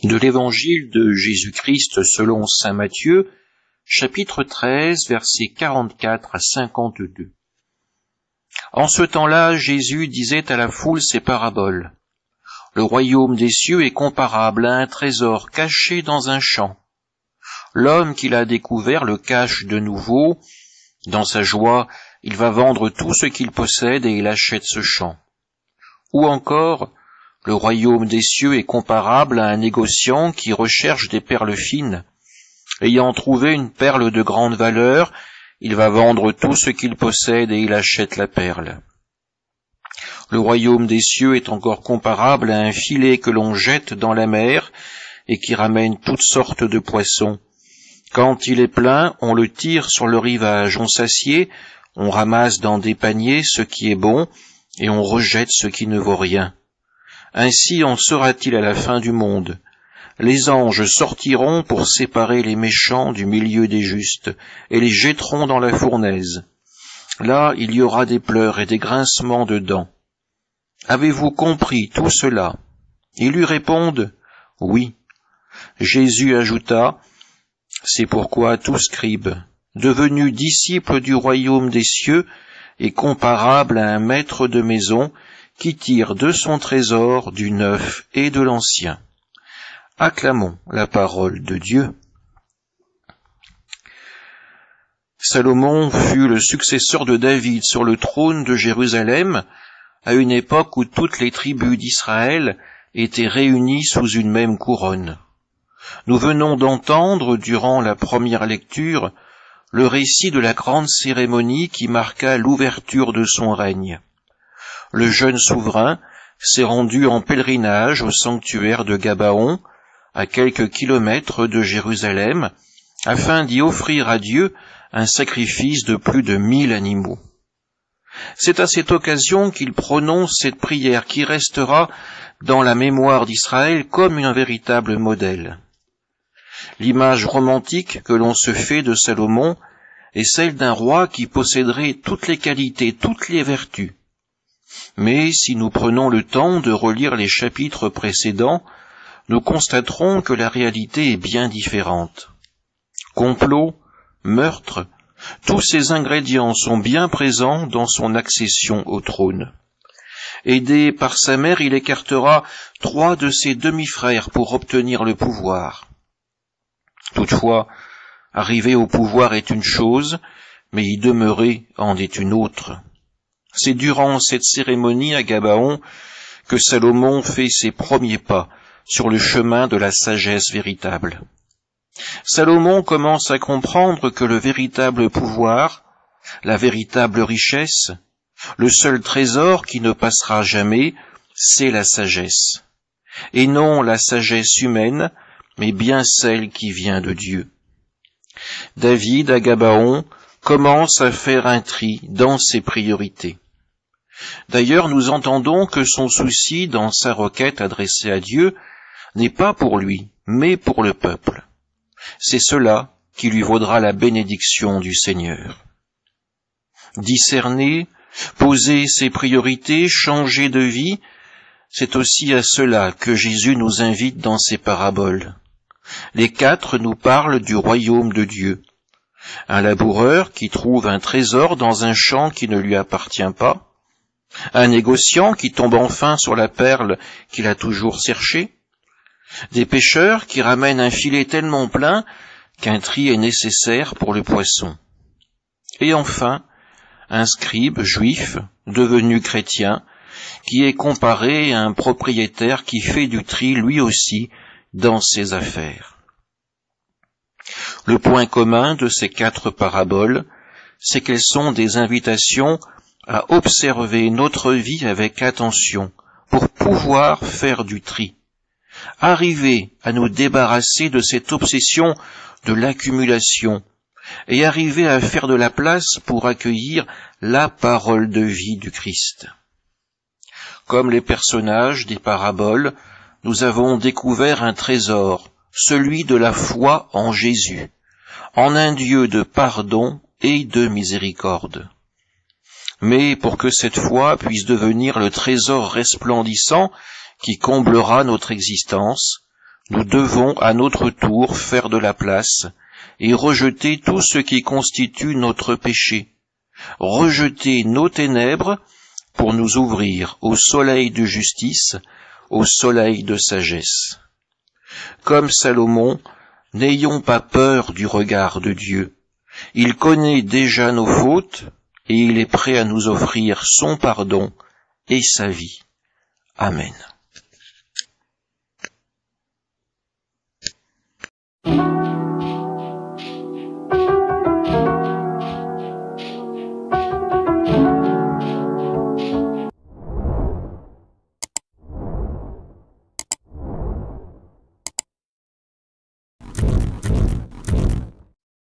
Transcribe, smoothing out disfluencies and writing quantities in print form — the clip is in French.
De l'Évangile de Jésus-Christ selon saint Matthieu, chapitre 13, versets 44 à 52. En ce temps-là, Jésus disait à la foule ces paraboles. Le royaume des cieux est comparable à un trésor caché dans un champ. L'homme qui l'a découvert le cache de nouveau. Dans sa joie, il va vendre tout ce qu'il possède et il achète ce champ. Ou encore, le royaume des cieux est comparable à un négociant qui recherche des perles fines. Ayant trouvé une perle de grande valeur, il va vendre tout ce qu'il possède et il achète la perle. Le royaume des cieux est encore comparable à un filet que l'on jette dans la mer et qui ramène toutes sortes de poissons. Quand il est plein, on le tire sur le rivage, on s'assied, on ramasse dans des paniers ce qui est bon et on rejette ce qui ne vaut rien. Ainsi en sera-t-il à la fin du monde. Les anges sortiront pour séparer les méchants du milieu des justes, et les jetteront dans la fournaise. Là, il y aura des pleurs et des grincements de dents. Avez-vous compris tout cela? Ils lui répondent, oui. Jésus ajouta, c'est pourquoi tout scribe, devenu disciple du royaume des cieux, est comparable à un maître de maison qui tire de son trésor du neuf et de l'ancien. Acclamons la parole de Dieu. Salomon fut le successeur de David sur le trône de Jérusalem, à une époque où toutes les tribus d'Israël étaient réunies sous une même couronne. Nous venons d'entendre, durant la première lecture, le récit de la grande cérémonie qui marqua l'ouverture de son règne. Le jeune souverain s'est rendu en pèlerinage au sanctuaire de Gabaon, à quelques kilomètres de Jérusalem, afin d'y offrir à Dieu un sacrifice de plus de 1000 animaux. C'est à cette occasion qu'il prononce cette prière qui restera dans la mémoire d'Israël comme un véritable modèle. L'image romantique que l'on se fait de Salomon est celle d'un roi qui posséderait toutes les qualités, toutes les vertus. Mais si nous prenons le temps de relire les chapitres précédents, nous constaterons que la réalité est bien différente. Complot, meurtre, tous ces ingrédients sont bien présents dans son accession au trône. Aidé par sa mère, il écartera 3 de ses demi-frères pour obtenir le pouvoir. Toutefois, arriver au pouvoir est une chose, mais y demeurer en est une autre. C'est durant cette cérémonie à Gabaon que Salomon fait ses premiers pas sur le chemin de la sagesse véritable. Salomon commence à comprendre que le véritable pouvoir, la véritable richesse, le seul trésor qui ne passera jamais, c'est la sagesse. Et non la sagesse humaine, mais bien celle qui vient de Dieu. David, à Gabaon, commence à faire un tri dans ses priorités. D'ailleurs, nous entendons que son souci dans sa requête adressée à Dieu n'est pas pour lui, mais pour le peuple. C'est cela qui lui vaudra la bénédiction du Seigneur. Discerner, poser ses priorités, changer de vie, c'est aussi à cela que Jésus nous invite dans ses paraboles. Les 4 nous parlent du royaume de Dieu. Un laboureur qui trouve un trésor dans un champ qui ne lui appartient pas, un négociant qui tombe enfin sur la perle qu'il a toujours cherchée, des pêcheurs qui ramènent un filet tellement plein qu'un tri est nécessaire pour le poisson. Et enfin, un scribe juif, devenu chrétien, qui est comparé à un propriétaire qui fait du tri lui aussi dans ses affaires. Le point commun de ces 4 paraboles, c'est qu'elles sont des invitations à observer notre vie avec attention pour pouvoir faire du tri. Arriver à nous débarrasser de cette obsession de l'accumulation et arriver à faire de la place pour accueillir la parole de vie du Christ. Comme les personnages des paraboles, nous avons découvert un trésor, celui de la foi en Jésus, en un Dieu de pardon et de miséricorde. Mais pour que cette foi puisse devenir le trésor resplendissant qui comblera notre existence, nous devons à notre tour faire de la place et rejeter tout ce qui constitue notre péché, rejeter nos ténèbres pour nous ouvrir au soleil de justice, au soleil de sagesse. Comme Salomon, n'ayons pas peur du regard de Dieu. Il connaît déjà nos fautes et il est prêt à nous offrir son pardon et sa vie. Amen.